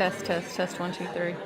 Test, test, test, 1, 2, 3.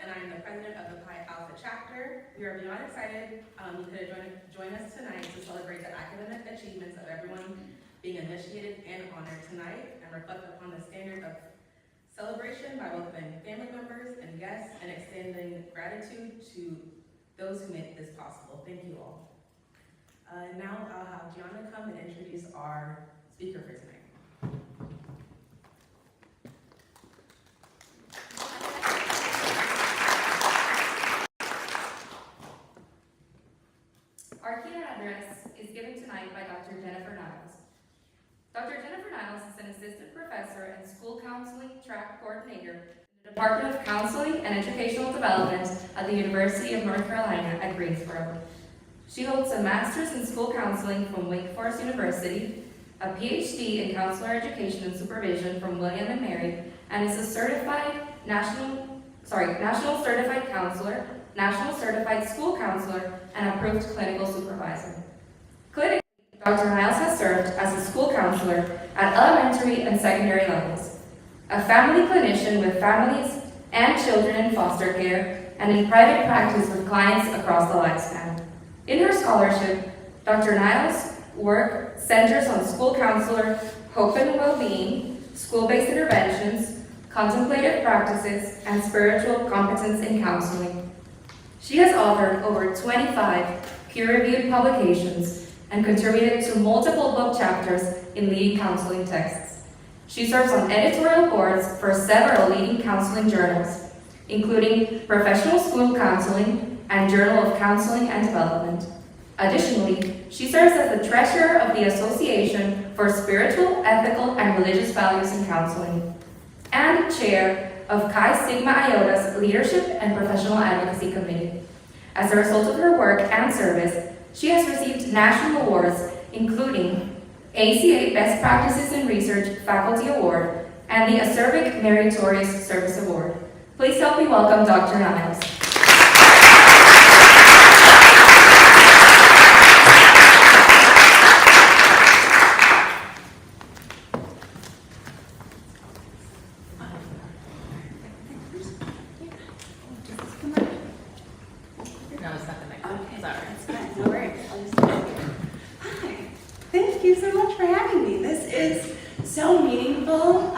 and I'm the president of the Pi Alpha chapter. We are beyond excited you could join us tonight to celebrate the academic achievements of everyone being initiated and honored tonight, and reflect upon the standard of celebration by welcoming family members and guests and extending gratitude to those who make this possible. Thank you all. Now I'll have Gianna come and introduce our speaker for tonight. Our keynote address is given tonight by Dr. Jennifer Niles. Dr. Jennifer Niles is an assistant professor and school counseling track coordinator in the Department of Counseling and Educational Development at the University of North Carolina at Greensboro. She holds a master's in school counseling from Wake Forest University, a PhD in counselor education and supervision from William & Mary, and is a national certified counselor, national certified school counselor, and approved clinical supervisor. Clinically, Dr. Niles has served as a school counselor at elementary and secondary levels, a family clinician with families and children in foster care, and in private practice with clients across the lifespan. In her scholarship, Dr. Niles' work centers on school counselor, hope and well-being, school-based interventions, contemplative practices, and spiritual competence in counseling. She has authored over 25 peer-reviewed publications and contributed to multiple book chapters in leading counseling texts. She serves on editorial boards for several leading counseling journals, including Professional School Counseling and Journal of Counseling and Development. Additionally, she serves as the treasurer of the Association for Spiritual, Ethical, and Religious Values in Counseling, and chair of Chi Sigma Iota's Leadership and Professional Advocacy Committee. As a result of her work and service, she has received national awards, including ACA Best Practices in Research Faculty Award and the Acerbic Meritorious Service Award. Please help me welcome Dr. Niles. So meaningful,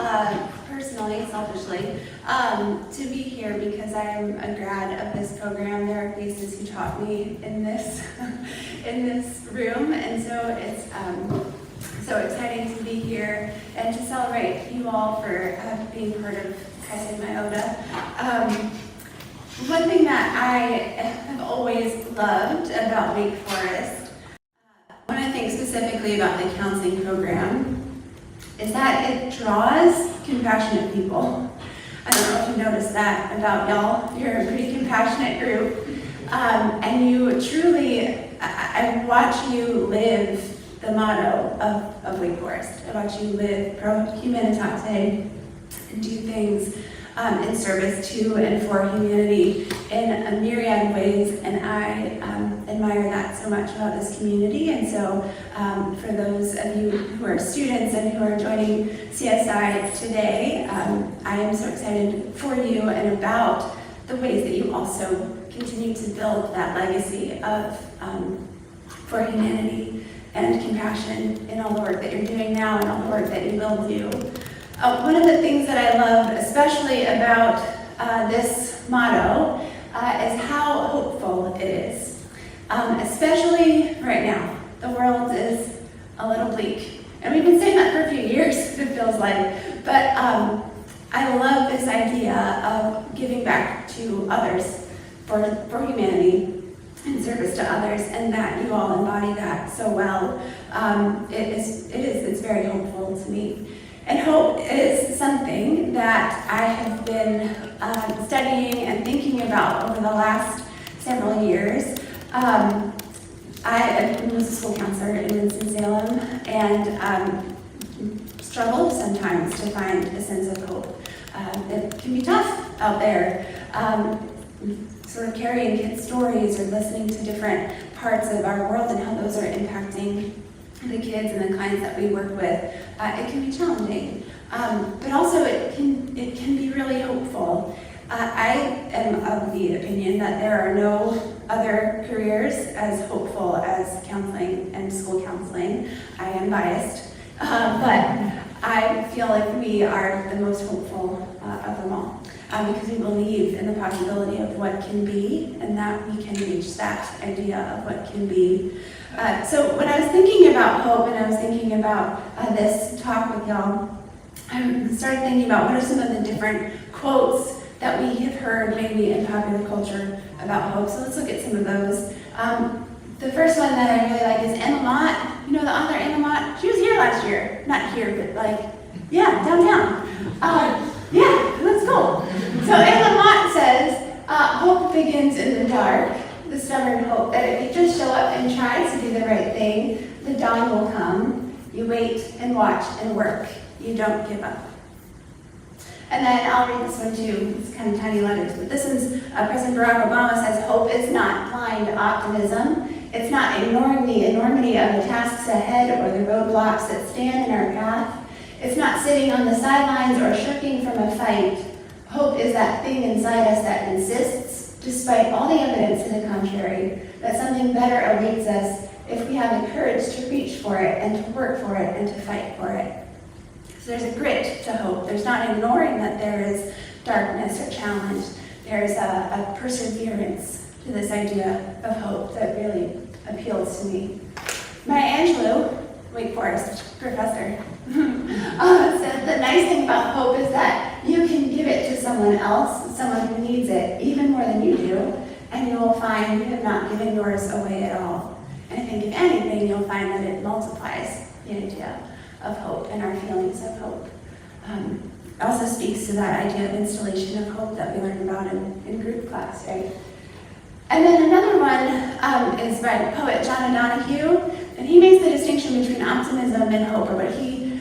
personally, selfishly, to be here because I'm a grad of this program. There are faces who taught me in this in this room, and so it's so exciting to be here and to celebrate you all for being part of Chi Sigma Iota. One thing that I have always loved about Wake Forest, one of the things specifically about the counseling program, is that it draws compassionate people. I don't know if you noticed that about y'all. You're a pretty compassionate group. And you truly, I watch you live the motto of Wake Forest. I watch you live pro humanitate and do things in service to and for humanity in a myriad of ways, and I admire that so much about this community. And so for those of you who are students and who are joining CSI today, I am so excited for you and about the ways that you also continue to build that legacy of for humanity and compassion in all the work that you're doing now and all the work that you will do. One of the things that I love especially about this motto is how hopeful it is. Especially right now. The world is a little bleak. And we've been saying that for a few years, it feels like. But I love this idea of giving back to others for humanity in service to others, and that you all embody that so well. It's very hopeful to me. And hope is something that I have been studying and thinking about over the last several years. I was a school counselor in Winston-Salem and struggled sometimes to find a sense of hope. It can be tough out there, sort of carrying kids' stories or listening to different parts of our world and how those are impacting the kids and the clients that we work with. It can be challenging, but also it can be really hopeful. I am of the opinion that there are no other careers as hopeful as counseling and school counseling. I am biased, but I feel like we are the most hopeful of them all, because we believe in the possibility of what can be, and that we can reach that idea of what can be. So when I was thinking about hope, and I was thinking about this talk with y'all, I started thinking about what are some of the different quotes that we have heard maybe in popular culture about hope. So let's look at some of those. The first one that I really like is Emma Mott. You know the author Emma Mott? She was here last year. Not here, but like, yeah, downtown. Yeah, that's cool. So Emma Mott says, hope begins in the dark, the stubborn hope that if you just show up and try to do the right thing, the dawn will come. You wait and watch and work. You don't give up. And then I'll read this one too. It's kind of tiny letters, but this is President Barack Obama says, hope is not blind optimism. It's not ignoring the enormity of the tasks ahead or the roadblocks that stand in our path. It's not sitting on the sidelines or shirking from a fight. Hope is that thing inside us that insists, despite all the evidence to the contrary, that something better awaits us if we have the courage to reach for it and to work for it and to fight for it. So there's a grit to hope. There's not ignoring that there is darkness or challenge. There's a perseverance to this idea of hope that really appeals to me. Maya Angelou, Wake Forest professor, said the nice thing about hope is that you can give it to someone else, someone who needs it, even more than you do, and you will find you have not given yours away at all. And I think if anything, you'll find that it multiplies the idea of hope and our feelings of hope. It also speaks to that idea of installation of hope that we learned about in group class, right? And then another one is by poet John O'Donohue, and he makes the distinction between optimism and hope, or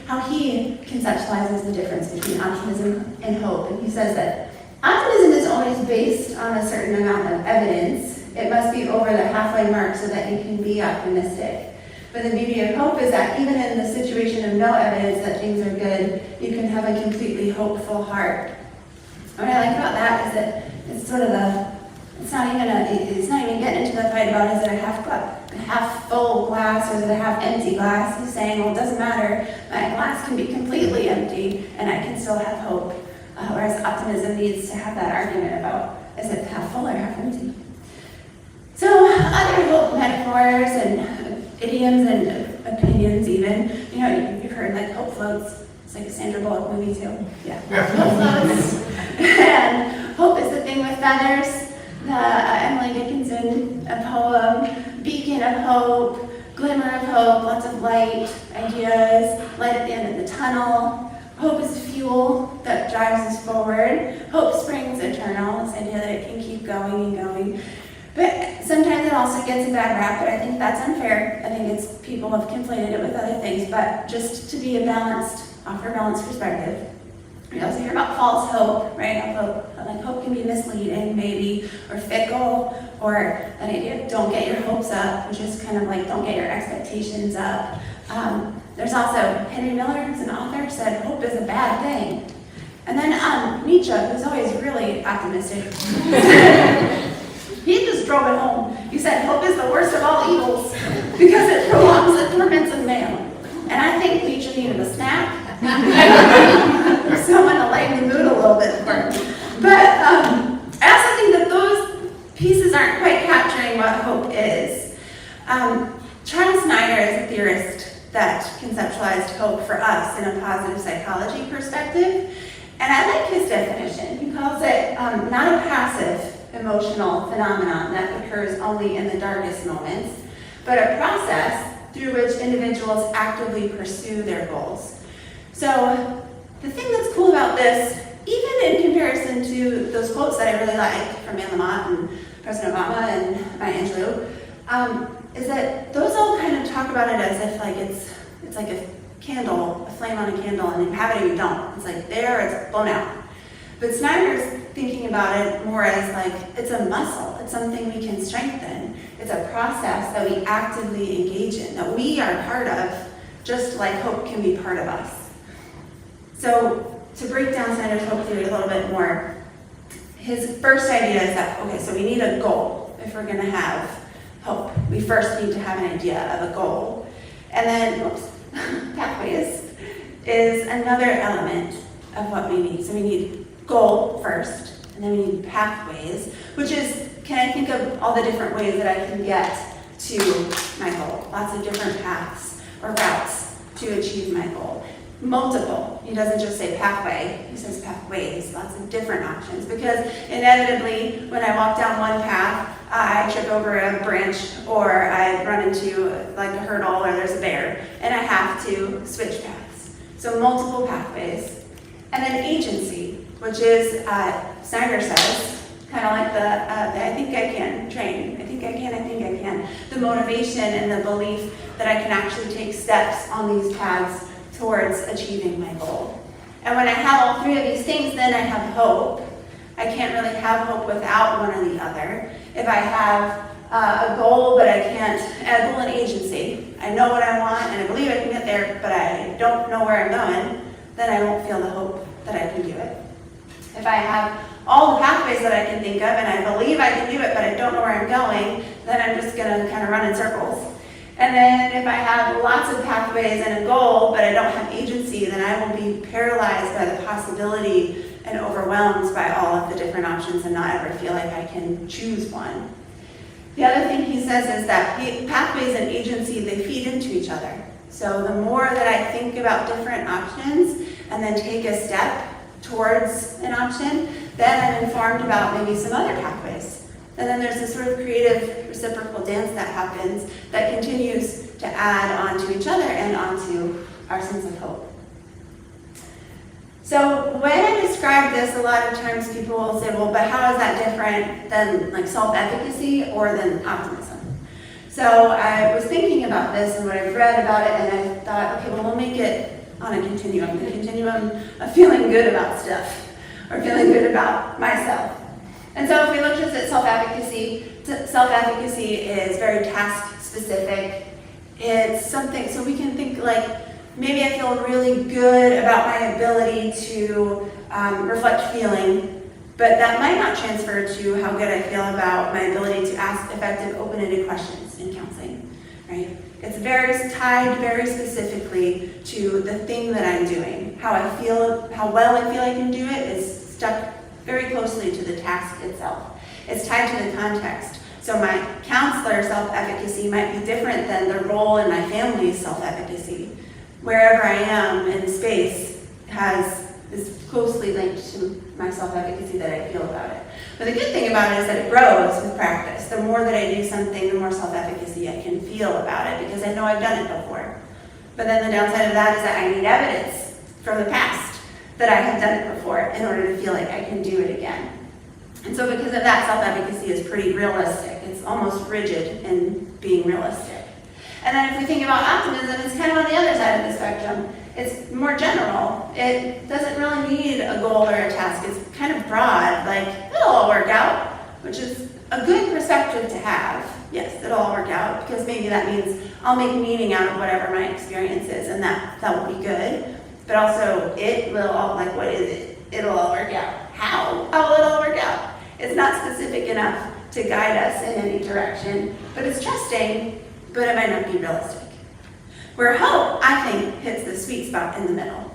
how he conceptualizes the difference between optimism and hope. And he says that optimism is always based on a certain amount of evidence. It must be over the halfway mark so that you can be optimistic. But the beauty of hope is that even in the situation of no evidence that things are good, you can have a completely hopeful heart. What I like about that is that it's sort of it's not even getting into the fight about is it a half full glass or is it a half empty glass. He's saying, well, it doesn't matter. My glass can be completely empty and I can still have hope. Whereas optimism needs to have that argument about is it half full or half empty. So other hope metaphors and idioms and opinions even, you've heard like hope floats. It's like a Sandra Bullock movie too. Yeah. Hope floats. And hope is the thing with feathers. The Emily Dickinson poem, beacon of hope, glimmer of hope, lots of light, ideas, light at the end of the tunnel. Hope is fuel that drives us forward. Hope springs eternal, this idea that it can keep going and going. But sometimes it also gets a bad rap, but I think that's unfair. I think people have conflated it with other things, but just to be offer a balanced perspective. We also hear about false hope, right? Like hope can be misleading, maybe, or fickle, or that idea of don't get your hopes up, which is kind of like don't get your expectations up. There's also Henry Miller, who's an author, said hope is a bad thing. And then Nietzsche, who's always really optimistic, he just drove it home. He said hope is the worst of all evils because it prolongs the torments of man. And I think Nietzsche needed a snack. Someone to lighten the mood a little bit for him. But I also think that those pieces aren't quite capturing what hope is. Charles Snyder is a theorist that conceptualized hope for us in a positive psychology perspective. And I like his definition. He calls it not a passive emotional phenomenon that occurs only in the darkest moments, but a process through which individuals actively pursue their goals. So the thing that's cool about this, even in comparison to those quotes that I really like from Emma Mott and President Obama and Maya Angelou, is that those all kind of talk about it as if like it's like a candle, a flame on a candle, and you have it or you don't. It's like there, it's blown out. But Snyder's thinking about it more as like it's a muscle, it's something we can strengthen. It's a process that we actively engage in, that we are part of, just like hope can be part of us. So to break down Snyder's hope theory a little bit more, his first idea is that, okay, so we need a goal if we're gonna have hope. We first need to have an idea of a goal. And then, pathways is another element of what we need. So we need goal first, and then we need pathways, which is, can I think of all the different ways that I can get to my goal? Lots of different paths or routes to achieve my goal. Multiple. He doesn't just say pathway, he says pathways, lots of different options. Because inevitably, when I walk down one path, I trip over a branch, or I run into like a hurdle, or there's a bear, and I have to switch paths. So multiple pathways. And then agency, which is, Snyder says, kind of like the I think I can train. I think I can. The motivation and the belief that I can actually take steps on these paths towards achieving my goal. And when I have all three of these things, then I have hope. I can't really have hope without one or the other. If I have a goal, but I can't, a goal and agency, I know what I want and I believe I can get there, but I don't know where I'm going, then I won't feel the hope that I can do it. If I have all the pathways that I can think of and I believe I can do it, but I don't know where I'm going, then I'm just gonna kind of run in circles. And then if I have lots of pathways and a goal, but I don't have agency, then I will be paralyzed by the possibility and overwhelmed by all of the different options and not ever feel like I can choose one. The other thing he says is that pathways and agency, they feed into each other. So the more that I think about different options and then take a step towards an option, then I'm informed about maybe some other pathways. And then there's this sort of creative reciprocal dance that happens that continues to add on to each other and onto our sense of hope. So when I describe this, a lot of times people will say, well, but how is that different than like self-efficacy or than optimism? So I was thinking about this and what I've read about it, and I thought, okay, well, we'll make it on a continuum, the continuum of feeling good about stuff or feeling good about myself. And so if we look just at self-efficacy is very task-specific. It's something, so we can think like, maybe I feel really good about my ability to reflect feeling, but that might not transfer to how good I feel about my ability to ask effective, open-ended questions in counseling, right? It's very tied very specifically to the thing that I'm doing. How I feel, how well I feel I can do it is stuck very closely to the task itself. It's tied to the context. So my counselor self-efficacy might be different than the role in my family's self-efficacy. Wherever I am in space is closely linked to my self-efficacy that I feel about it. But the good thing about it is that it grows with practice. The more that I do something, the more self-efficacy I can feel about it because I know I've done it before. But then the downside of that is that I need evidence from the past that I have done it before in order to feel like I can do it again. And so because of that, self-efficacy is pretty realistic. It's almost rigid in being realistic. And then if we think about optimism, it's kind of on the other side of the spectrum. It's more general. It doesn't really need a goal or a task. It's kind of broad, like, it'll all work out, which is a good perspective to have. Yes, it'll all work out, because maybe that means I'll make meaning out of whatever my experience is, and that will be good. But also, it will all, like, what is it? It'll all work out. How? How will it all work out? It's not specific enough to guide us in any direction, but it's trusting, but it might not be realistic. Where hope, I think, hits the sweet spot in the middle.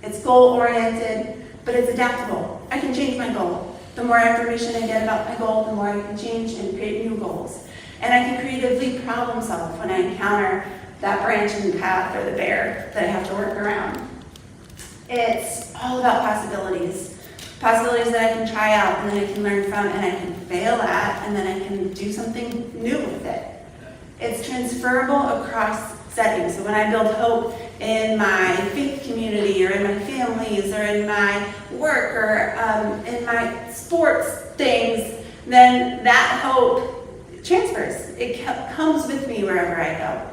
It's goal-oriented, but it's adaptable. I can change my goal. The more information I get about my goal, the more I can change and create new goals. And I can creatively problem solve when I encounter that branch in the path or the bear that I have to work around. It's all about possibilities. Possibilities that I can try out and then I can learn from and I can fail at and then I can do something new with it. It's transferable across settings. So when I build hope in my faith community or in my families or in my work or in my sports things, then that hope transfers. It comes with me wherever I go.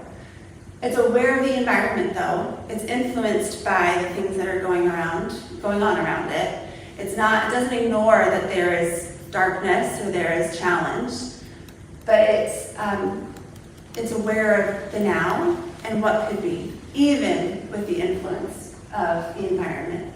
It's aware of the environment though. It's influenced by the things that are going on around it. It doesn't ignore that there is darkness or there is challenge, but it's aware of the now and what could be, even with the influence of the environment.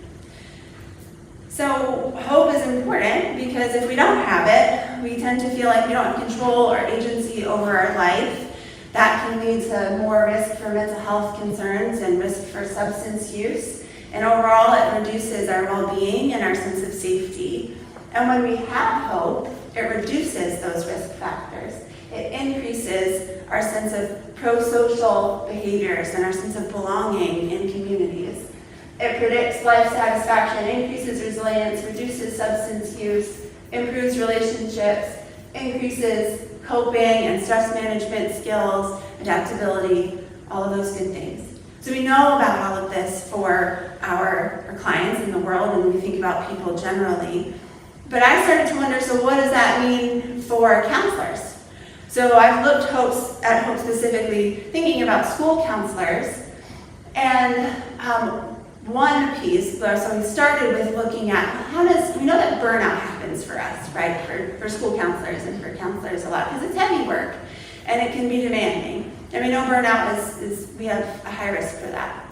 So hope is important because if we don't have it, we tend to feel like we don't have control or agency over our life. That can lead to more risk for mental health concerns and risk for substance use. And overall, it reduces our well-being and our sense of safety. And when we have hope, it reduces those risk factors. It increases our sense of pro-social behaviors and our sense of belonging in communities. It predicts life satisfaction, increases resilience, reduces substance use, improves relationships, increases coping and stress management skills, adaptability, all of those good things. So we know about all of this for our clients in the world, and we think about people generally. But I started to wonder, so what does that mean for counselors? So I've looked at hope specifically, thinking about school counselors, and one piece, so we started with looking at we know that burnout happens for us, right, for school counselors and for counselors a lot, because it's heavy work, and it can be demanding. And we know burnout we have a high risk for that.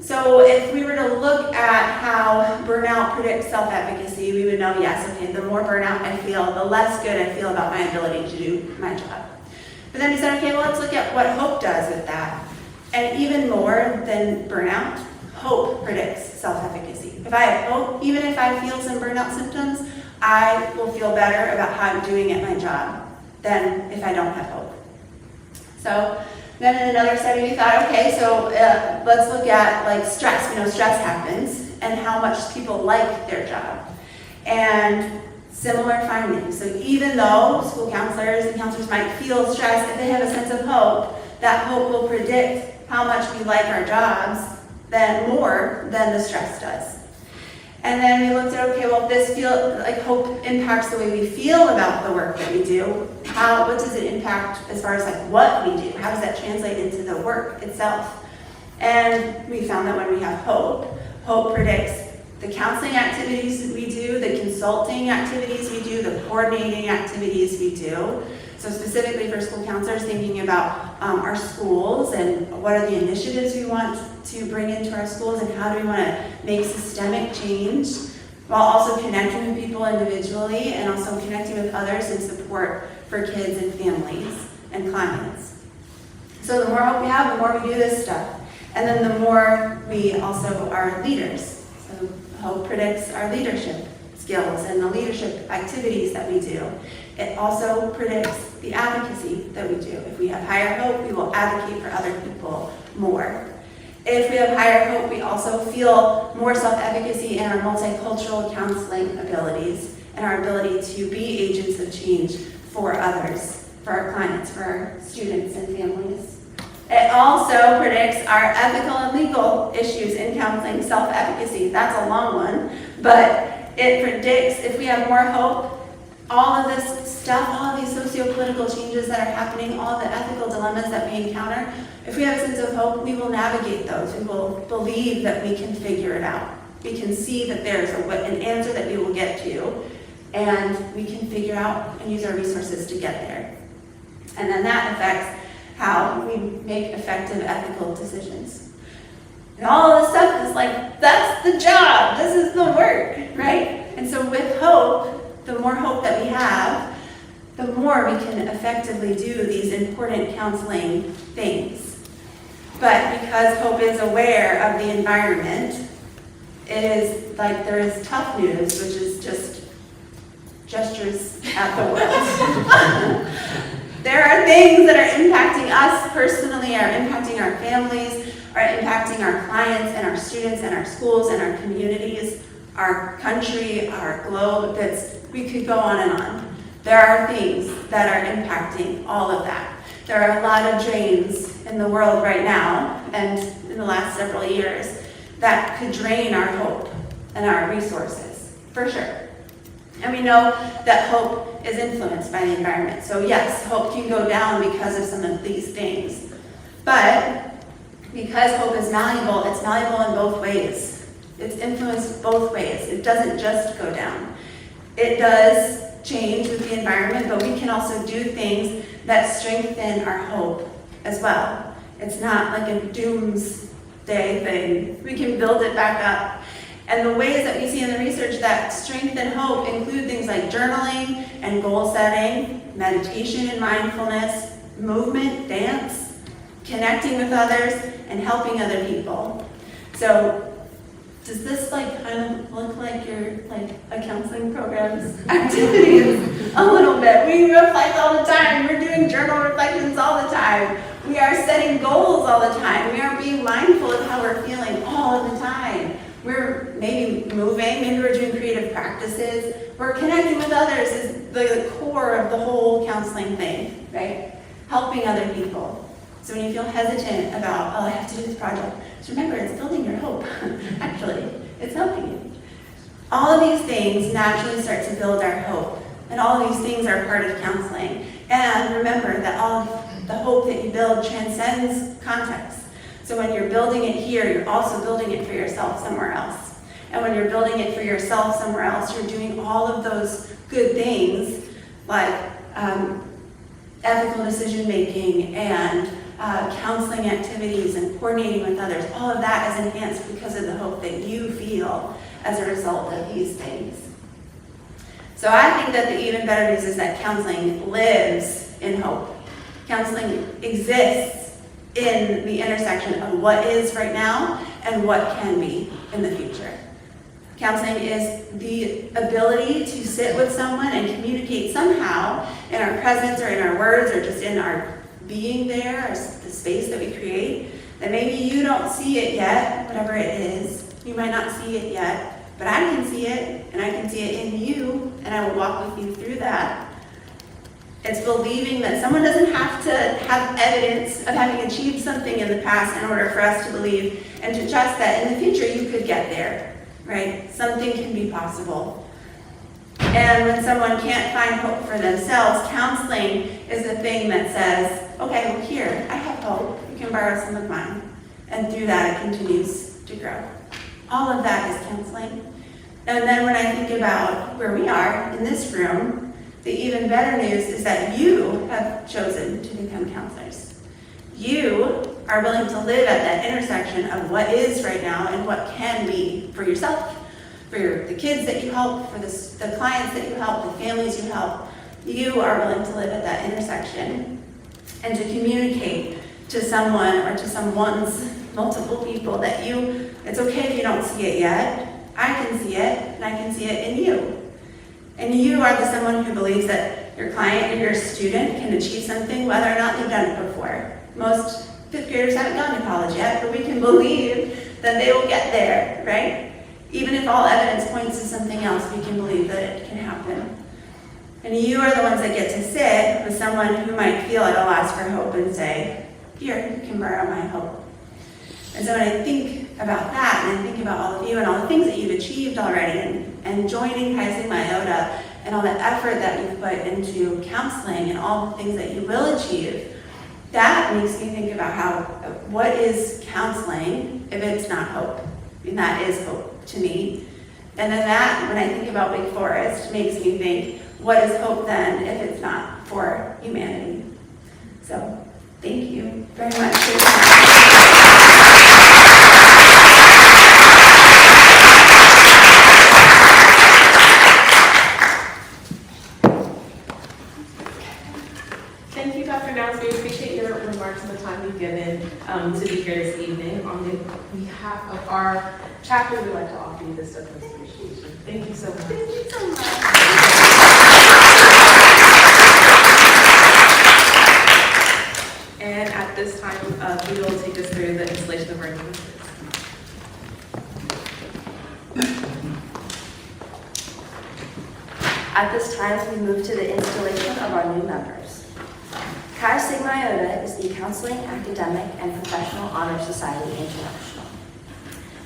So if we were to look at how burnout predicts self-efficacy, we would know, yes, okay, the more burnout I feel, the less good I feel about my ability to do my job. But then we said, okay, well, let's look at what hope does with that. And even more than burnout, hope predicts self-efficacy. If I have hope, even if I feel some burnout symptoms, I will feel better about how I'm doing at my job than if I don't have hope. So then in another study we thought, okay, so let's look at like stress. We know stress happens and how much people like their job. And similar findings. So even though school counselors and counselors might feel stress, if they have a sense of hope, that hope will predict how much we like our jobs more than the stress does. And then we looked at, okay, well, if hope impacts the way we feel about the work that we do, what does it impact as far as like what we do? How does that translate into the work itself? And we found that when we have hope predicts the counseling activities we do, the consulting activities we do, the coordinating activities we do. So specifically for school counselors, thinking about our schools and what are the initiatives we want to bring into our schools and how do we want to make systemic change while also connecting with people individually and also connecting with others in support for kids and families and clients. So the more hope we have, the more we do this stuff. And then the more we also are leaders. So hope predicts our leadership skills and the leadership activities that we do. It also predicts the advocacy that we do. If we have higher hope, we will advocate for other people more. If we have higher hope, we also feel more self-efficacy in our multicultural counseling abilities and our ability to be agents of change for others, for our clients, for our students and families. It also predicts our ethical and legal issues in counseling, self-efficacy. That's a long one, but it predicts if we have more hope, all of this stuff, all of these socio-political changes that are happening, all the ethical dilemmas that we encounter, if we have a sense of hope, we will navigate those. We will believe that we can figure it out. We can see that there's an answer that we will get to, and we can figure out and use our resources to get there. And then that affects how we make effective ethical decisions. And all of this stuff is like, that's the job, this is the work, right? And so with hope, the more hope that we have, the more we can effectively do these important counseling things. But because hope is aware of the environment, it is like there is tough news, which is just gestures at the world. There are things that are impacting us personally, are impacting our families, are impacting our clients and our students and our schools and our communities, our country, our globe. We could go on and on. There are things that are impacting all of that. There are a lot of drains in the world right now and in the last several years that could drain our hope and our resources, for sure. And we know that hope is influenced by the environment. So yes, hope can go down because of some of these things. But because hope is malleable, it's malleable in both ways. It's influenced both ways. It doesn't just go down. It does change with the environment, but we can also do things that strengthen our hope as well. It's not like a doomsday thing. We can build it back up. And the ways that we see in the research that strengthen hope include things like journaling and goal setting, meditation and mindfulness, movement, dance, connecting with others, and helping other people. So does this kind of look like your a counseling program's activities? A little bit. We reflect all the time. We're doing journal reflections all the time. We are setting goals all the time. We are being mindful of how we're feeling all of the time. We're maybe moving, maybe we're doing creative practices. We're connecting with others is the core of the whole counseling thing, right? Helping other people. So when you feel hesitant about, oh, I have to do this project, just remember it's building your hope. Actually, it's helping you. All of these things naturally start to build our hope. And all of these things are part of counseling. And remember that all of the hope that you build transcends context. So when you're building it here, you're also building it for yourself somewhere else. And when you're building it for yourself somewhere else, you're doing all of those good things like ethical decision making and counseling activities and coordinating with others. All of that is enhanced because of the hope that you feel as a result of these things. So I think that the even better news is that counseling lives in hope. Counseling exists in the intersection of what is right now and what can be in the future. Counseling is the ability to sit with someone and communicate somehow in our presence or in our words or just in our being there, or the space that we create, that maybe you don't see it yet, whatever it is. You might not see it yet, but I can see it, and I can see it in you, and I will walk with you through that. It's believing that someone doesn't have to have evidence of having achieved something in the past in order for us to believe and to trust that in the future you could get there, right? Something can be possible. And when someone can't find hope for themselves, counseling is the thing that says, okay, well here, I have hope. You can borrow some of mine. And through that, it continues to grow. All of that is counseling. And then when I think about where we are in this room, the even better news is that you have chosen to become counselors. You are willing to live at that intersection of what is right now and what can be for yourself, for the kids that you help, for the clients that you help, the families you help. You are willing to live at that intersection and to communicate to someone or to someone's multiple people that it's okay if you don't see it yet. I can see it, and I can see it in you. And you are the someone who believes that your client or your student can achieve something whether or not they've done it before. Most fifth graders haven't gone to college yet, but we can believe that they will get there, right? Even if all evidence points to something else, we can believe that it can happen. And you are the ones that get to sit with someone who might feel at a loss for hope and say, here, you can borrow my hope. And so when I think about that, and I think about all of you and all the things that you've achieved already, and joining Chi Sigma Iota, and all the effort that you've put into counseling and all the things that you will achieve, that makes me think about what is counseling if it's not hope? I mean, that is hope to me. And then that, when I think about Wake Forest, makes me think, what is hope then if it's not for humanity? So, thank you very much for your time. Thank you, Dr. Nels. We appreciate your remarks and the time you've given to be here this evening. On behalf of our chapter, we'd like to offer you this of appreciation. Thank you so much. Thank you so much. And at this time, we will take us through the installation of our new members. At this time, we move to the installation of our new members. Chi Sigma Iota is the Counseling, Academic, and Professional Honor Society International.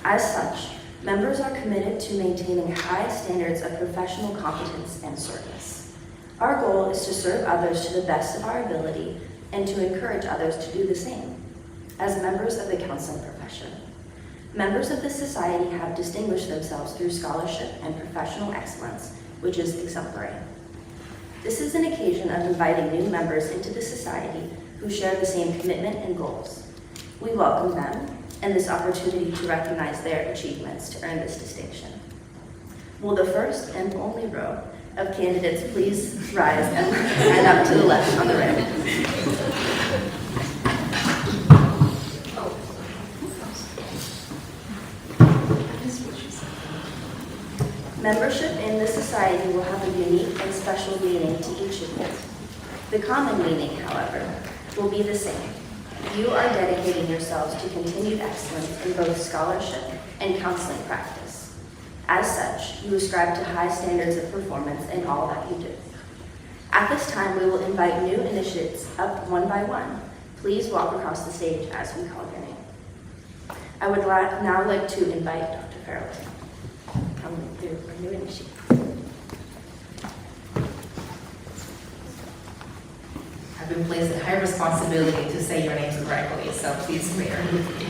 As such, members are committed to maintaining high standards of professional competence and service. Our goal is to serve others to the best of our ability and to encourage others to do the same. As members of the counseling profession, members of the society have distinguished themselves through scholarship and professional excellence, which is exemplary. This is an occasion of inviting new members into the society who share the same commitment and goals. We welcome them and this opportunity to recognize their achievements to earn this distinction. Will the first and only row of candidates please rise and line up to the left on the rail? Membership in this society will have a unique and special meaning to each of you. The common meaning, however, will be the same. You are dedicating yourselves to continued excellence in both scholarship and counseling practice. As such, you ascribe to high standards of performance in all that you do. At this time, we will invite new initiates up one by one. Please walk across the stage as we call your name. I would now like to invite Dr. Farrell to come through our new initiate. I've been placed a high responsibility to say your names correctly, so please bear with me.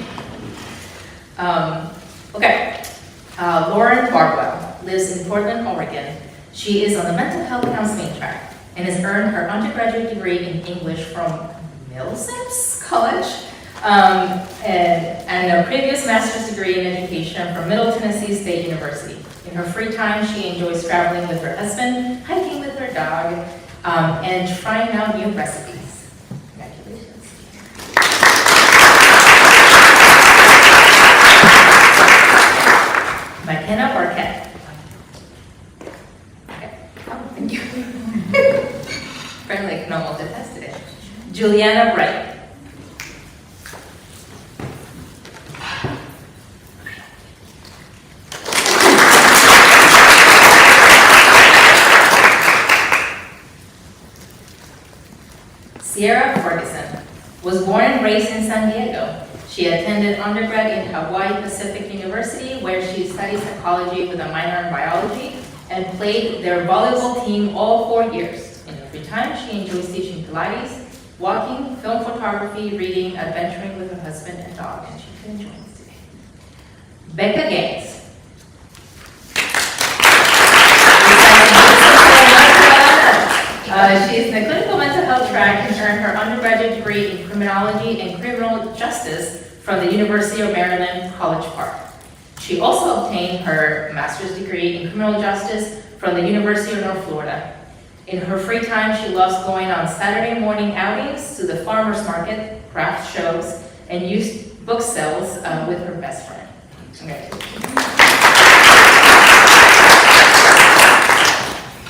Lauren Bardwell lives in Portland, Oregon. She is on the mental health counseling track and has earned her undergraduate degree in English from Millsaps College and a previous master's degree in education from Middle Tennessee State University. In her free time, she enjoys traveling with her husband, hiking with her dog, and trying out new recipes. Congratulations. McKenna Barquette. Okay. Oh, thank you. Apparently, I can almost attest to it. Juliana Bright. Sierra Ferguson was born and raised in San Diego. She attended undergrad in Hawaii Pacific University, where she studied psychology with a minor in biology and played their volleyball team all 4 years. In her free time, she enjoys teaching Pilates, walking, film photography, reading, adventuring with her husband and dog, and she couldn't join us today. Becca Gaines. She is in the clinical mental health track and earned her undergraduate degree in criminology and criminal justice from the University of Maryland, College Park. She also obtained her master's degree in criminal justice from the University of North Florida. In her free time, she loves going on Saturday morning outings to the farmers market, craft shows, and used book sales with her best friend. Congratulations.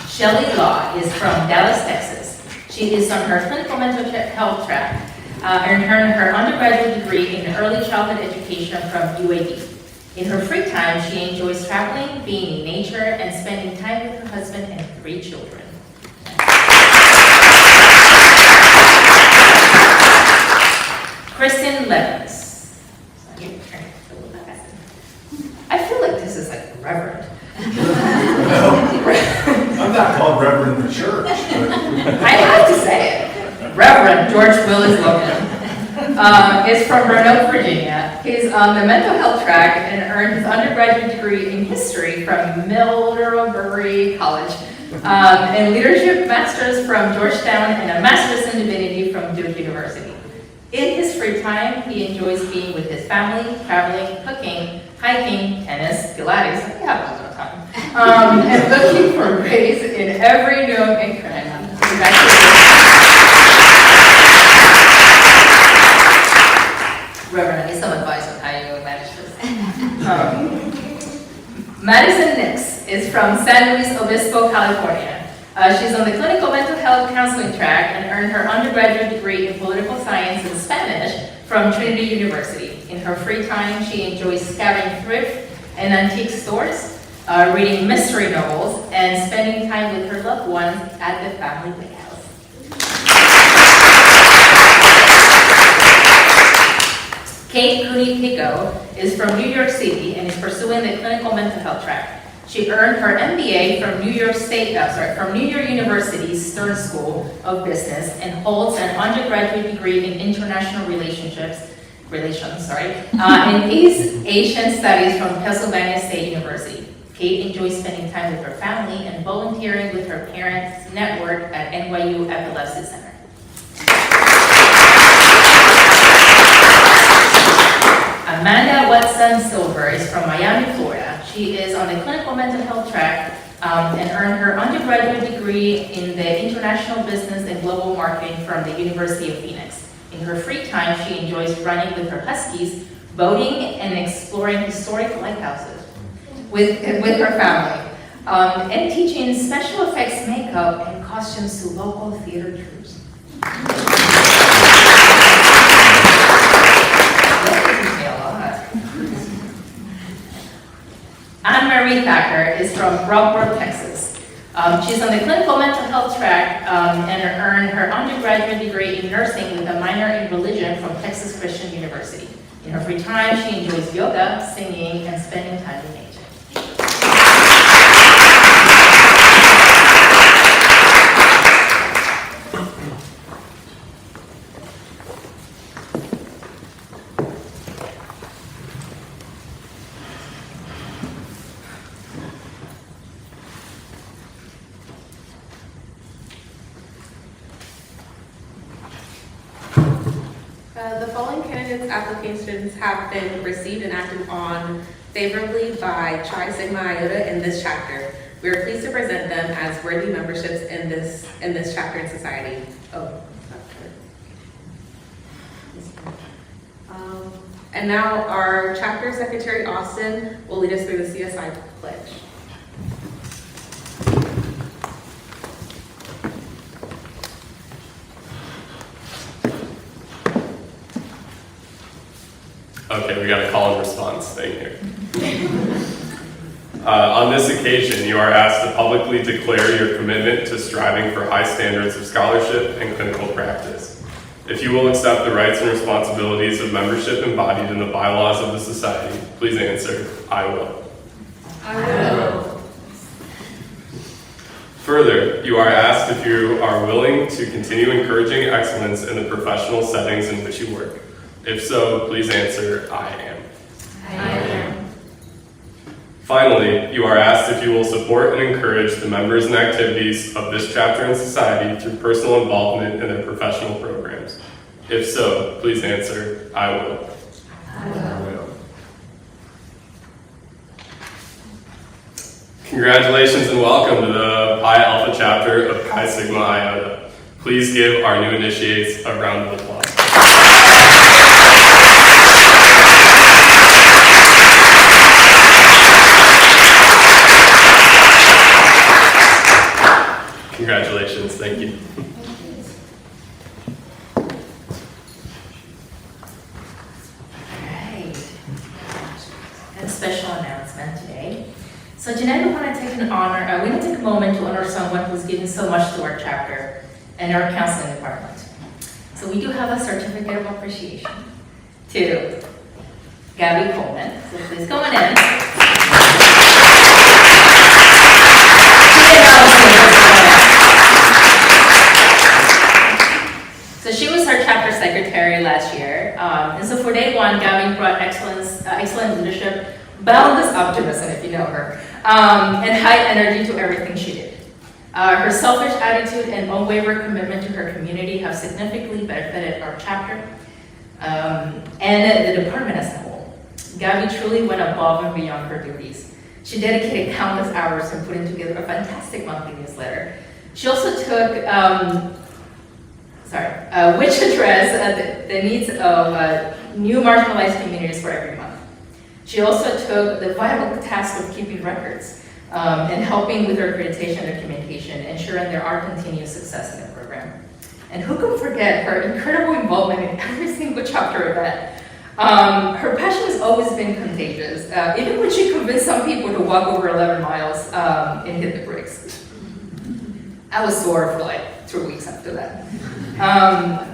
Shelley Law is from Dallas, Texas. She is on her clinical mental health track and earned her undergraduate degree in early childhood education from UAB. In her free time, she enjoys traveling, being in nature, and spending time with her husband and 3 children. Kristen Levens. I feel like this is like Reverend. I'm not called Reverend in the church, but I have to say it. Reverend George Willis Logan is from Roanoke, Virginia. He's on the mental health track and earned his undergraduate degree in history from Middlebury College, and leadership master's from Georgetown, and a master's in divinity from Duke University. In his free time, he enjoys being with his family, traveling, cooking, hiking, tennis, Pilates, we have a lot of time, and looking for grace in every nook and cranny. Reverend, I need some advice on how you manage this. Madison Nix is from San Luis Obispo, California. She's on the clinical mental health counseling track and earned her undergraduate degree in political science and Spanish from Trinity University. In her free time, she enjoys scouting thrift and antique stores, reading mystery novels, and spending time with her loved ones at the family playhouse. Kate Cooney-Pico is from New York City and is pursuing the clinical mental health track. She earned her MBA from New York University's Stern School of Business and holds an undergraduate degree in international relations, in East Asian Studies from Pennsylvania State University. Kate enjoys spending time with her family and volunteering with her parents' network at NYU Epilepsy Center. Amanda is from Miami, Florida. She is on the clinical mental health track and earned her undergraduate degree in the international business and global marketing from the University of Phoenix. In her free time, she enjoys running with her huskies, boating, and exploring historic lighthouses with her family, and teaching special effects makeup and costumes to local theater troupes. Anne-Marie Thacker is from Rockport, Texas. She's on the clinical mental health track and earned her undergraduate degree in nursing with a minor in religion from Texas Christian University. In her free time, she enjoys yoga, singing, and spending time in nature. The following candidates' applications have been received and acted on favorably by Chi Sigma Iota in this chapter. We are pleased to present them as worthy memberships in this chapter in society. And now our chapter secretary, Austin, will lead us through the CSI pledge. Okay, we got a call and response thing here. On this occasion, you are asked to publicly declare your commitment to striving for high standards of scholarship and clinical practice. If you will accept the rights and responsibilities of membership embodied in the bylaws of the society, please answer, I will. I will. Further, you are asked if you are willing to continue encouraging excellence in the professional settings in which you work. If so, please answer, I am. I am. Finally, you are asked if you will support and encourage the members and activities of this chapter in society through personal involvement in their professional programs. If so, please answer, I will. I will. Congratulations and welcome to the Pi Alpha chapter of Chi Sigma Iota. Please give our new initiates a round of applause. Congratulations, thank you. Alright. Got a special announcement today. So tonight we want to take we want to take a moment to honor someone who's given so much to our chapter and our counseling department. So we do have a certificate of appreciation to Gabby Coleman. So please come on in. So she was our chapter secretary last year. And so for day one, Gabby brought excellent leadership, boundless optimism, if you know her, and high energy to everything she did. Her selfish attitude and unwavering commitment to her community have significantly benefited our chapter and the department as a whole. Gabby truly went above and beyond her duties. She dedicated countless hours in putting together a fantastic monthly newsletter. She also took, which addressed the needs of new marginalized communities for every month. She also took the vital task of keeping records and helping with their accreditation and documentation, ensuring there are continued success in the program. And who could forget her incredible involvement in every single chapter event. Her passion has always been contagious, even when she convinced some people to walk over 11 miles and hit the brakes. I was sore for like 2 weeks after that.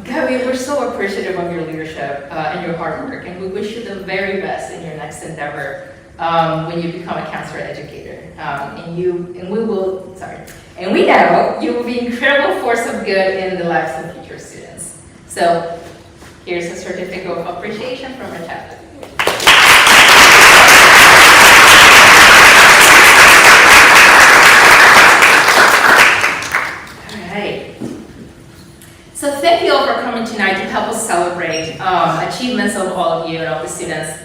Gabby, we're so appreciative of your leadership and your hard work, and we wish you the very best in your next endeavor when you become a counselor educator. And we know you will be an incredible force of good in the lives of future students. So here's a certificate of appreciation from our chapter. All right. So thank you all for coming tonight to help us celebrate achievements of all of you and all the students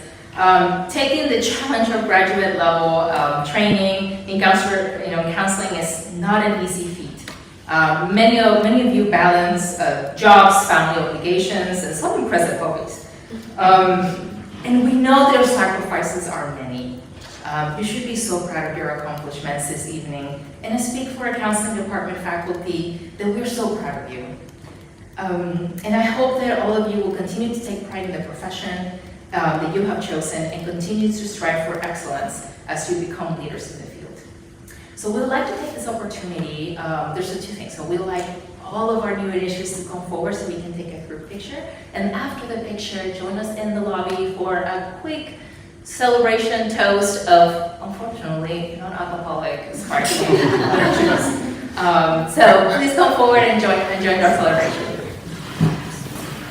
Taking the challenge of graduate level training in counseling is not an easy feat. Many of you balance jobs, family obligations, and some impressive hobbies. And we know their sacrifices are many. You should be so proud of your accomplishments this evening. And I speak for a counseling department faculty that we're so proud of you. And I hope that all of you will continue to take pride in the profession that you have chosen and continue to strive for excellence as you become leaders in the field. So we'd like to take this opportunity, there's two things. So we'd like all of our new initiatives to come forward so we can take a group picture. And after the picture, join us in the lobby for a quick celebration toast of, unfortunately, non-alcoholic sparkling juice. So please come forward and join our celebration.